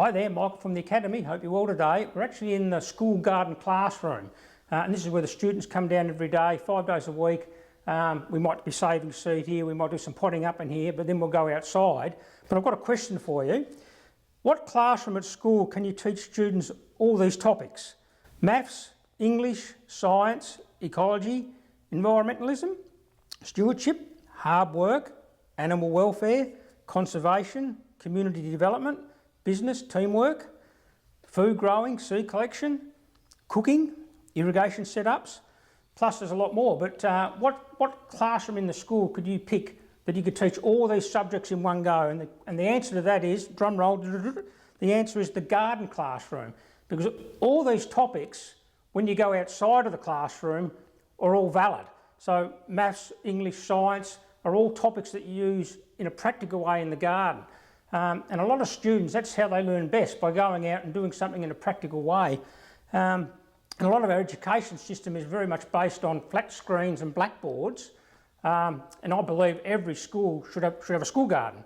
Hi there, Michael from the Academy. Hope you're well today. We're actually in the school garden classroom and this is where the students come down every day, 5 days a week. We might be saving seed here, we might do some potting up in here, but then we'll go outside. But I've got a question for you. What classroom at school can you teach students all these topics? Maths, English, science, ecology, environmentalism, stewardship, hard work, animal welfare, conservation, community development, business, teamwork, food growing, seed collection, cooking, irrigation setups, plus there's a lot more. But what classroom in the school could you pick that you could teach all these subjects in one go? And the answer to that is, drum roll, the answer is the garden classroom. Because all these topics, when you go outside of the classroom, are all valid. So maths, English, science are all topics that you use in a practical way in the garden. And a lot of students, that's how they learn best, by going out and doing something in a practical way. And a lot of our education system is very much based on flat screens and blackboards. And I believe every school should have a school garden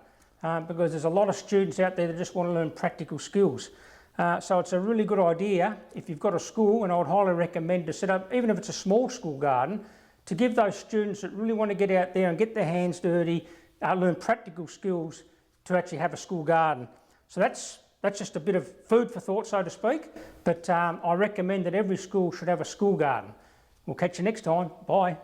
because there's a lot of students out there that just want to learn practical skills. So it's a really good idea if you've got a school, and I would highly recommend to set up, even if it's a small school garden, to give those students that really want to get out there and get their hands dirty, learn practical skills, to actually have a school garden. So that's just a bit of food for thought, so to speak, but I recommend that every school should have a school garden. We'll catch you next time. Bye.